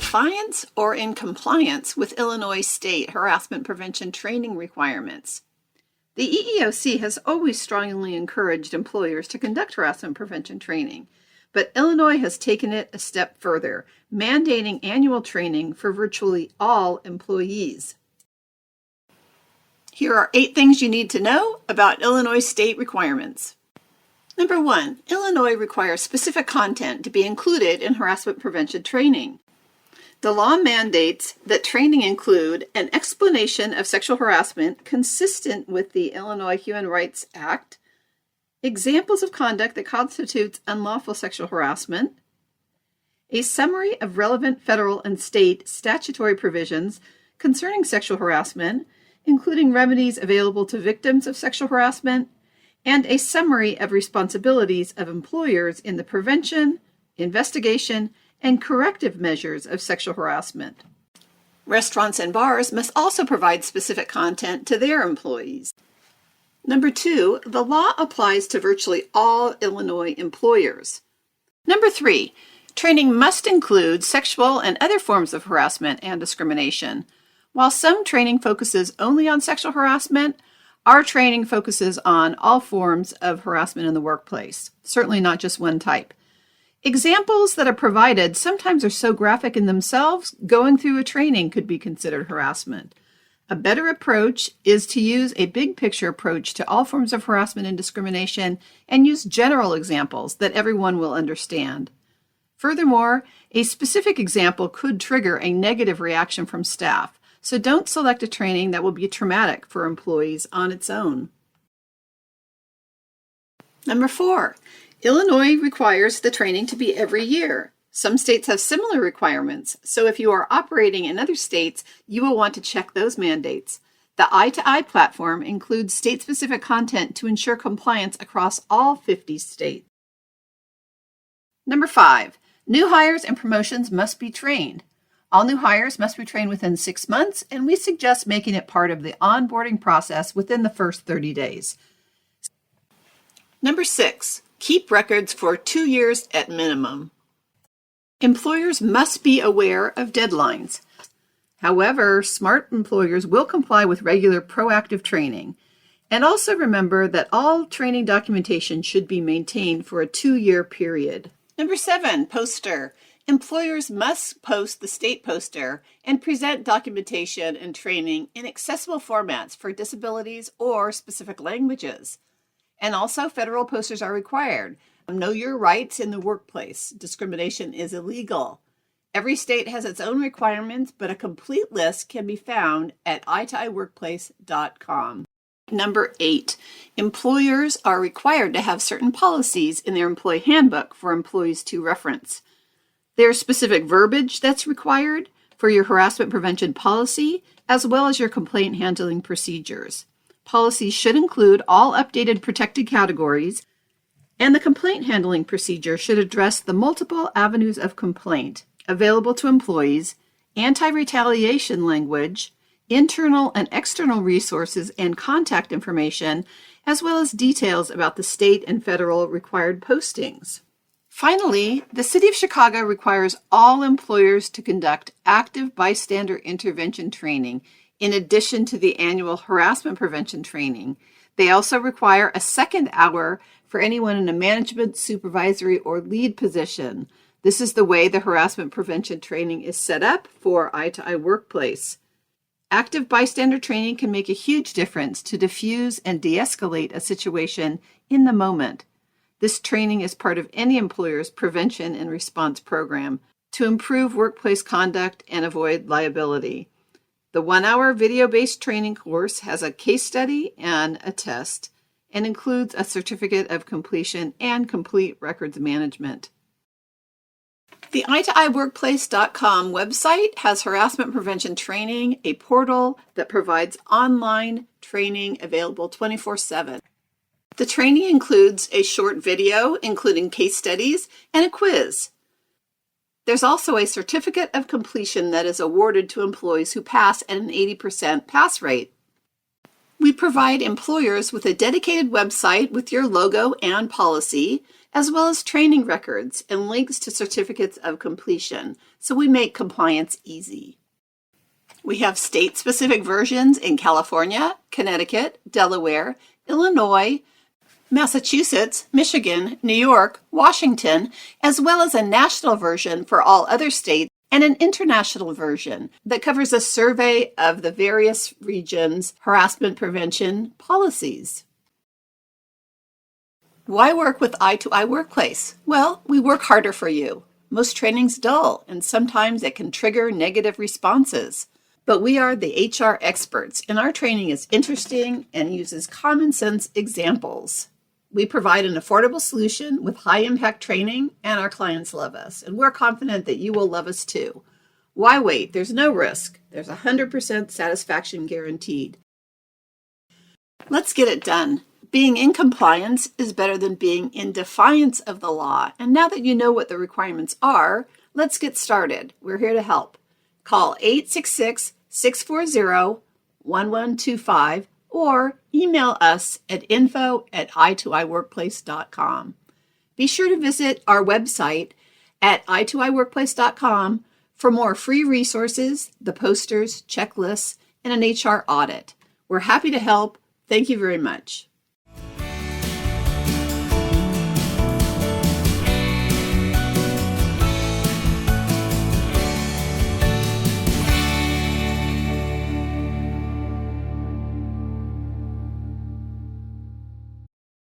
defiance or in compliance with Illinois state harassment prevention training requirements. The EEOC has always strongly encouraged employers to conduct harassment prevention training, but Illinois has taken it a step further, mandating annual training for virtually all employees. Here are 8 things you need to know about Illinois state requirements. Number 1, Illinois requires specific content to be included in harassment prevention training. The law mandates that training include an explanation of sexual harassment consistent with the Illinois Human Rights Act, examples of conduct that constitutes unlawful sexual harassment, a summary of relevant federal and state statutory provisions concerning sexual harassment, including remedies available to victims of sexual harassment, and a summary of responsibilities of employers in the prevention, investigation, and corrective measures of sexual harassment. Restaurants and bars must also provide specific content to their employees. Number 2, the law applies to virtually all Illinois employers. Number 3, training must include sexual and other forms of harassment and discrimination. While some training focuses only on sexual harassment, our training focuses on all forms of harassment in the workplace, certainly not just one type. Examples that are provided sometimes are so graphic in themselves, going through a training could be considered harassment. A better approach is to use a big picture approach to all forms of harassment and discrimination and use general examples that everyone will understand. Furthermore, a specific example could trigger a negative reaction from staff, so don't select a training that will be traumatic for employees on its own. Number 4, Illinois requires the training to be every year. Some states have similar requirements, so if you are operating in other states, you will want to check those mandates. The Eye-to-Eye platform includes state-specific content to ensure compliance across all 50 states. Number 5, new hires and promotions must be trained. All new hires must be trained within 6 months, and we suggest making it part of the onboarding process within the first 30 days. Number 6, keep records for 2 years at minimum. Employers must be aware of deadlines. However, smart employers will comply with regular proactive training. And also remember that all training documentation should be maintained for a 2-year period. Number 7, poster. Employers must post the state poster and present documentation and training in accessible formats for disabilities or specific languages. And also, federal posters are required. Know your rights in the workplace. Discrimination is illegal. Every state has its own requirements, but a complete list can be found at eyetoeyeworkplace.com. Number 8, employers are required to have certain policies in their employee handbook for employees to reference. There's specific verbiage that's required for your harassment prevention policy, as well as your complaint handling procedures. Policies should include all updated protected categories, and the complaint handling procedure should address the multiple avenues of complaint available to employees, anti-retaliation language, internal and external resources and contact information, as well as details about the state and federal required postings. Finally, the City of Chicago requires all employers to conduct active bystander intervention training in addition to the annual harassment prevention training. They also require a second hour for anyone in a management, supervisory, or lead position. This is the way the harassment prevention training is set up for Eye-to-Eye Workplace. Active bystander training can make a huge difference to diffuse and de-escalate a situation in the moment. This training is part of any employer's prevention and response program to improve workplace conduct and avoid liability. The 1-hour video-based training course has a case study and a test and includes a certificate of completion and complete records management. The eyetoeyeworkplace.com website has harassment prevention training, a portal that provides online training available 24/7. The training includes a short video, including case studies, and a quiz. There's also a certificate of completion that is awarded to employees who pass at an 80% pass rate. We provide employers with a dedicated website with your logo and policy, as well as training records and links to certificates of completion, so we make compliance easy. We have state-specific versions in California, Connecticut, Delaware, Illinois, Massachusetts, Michigan, New York, Washington, as well as a national version for all other states and an international version that covers a survey of the various regions' harassment prevention policies. Why work with I2I Workplace? Well, we work harder for you. Most training's dull, and sometimes it can trigger negative responses. But we are the HR experts, and our training is interesting and uses common sense examples. We provide an affordable solution with high-impact training, and our clients love us, and we're confident that you will love us too. Why wait? There's no risk. There's 100% satisfaction guaranteed. Let's get it done. Being in compliance is better than being in defiance of the law, and now that you know what the requirements are, let's get started. We're here to help. Call 866-640-1125 or email us at info@i2iworkplace.com. Be sure to visit our website at i2iworkplace.com for more free resources, the posters, checklists, and an HR audit. We're happy to help. Thank you very much.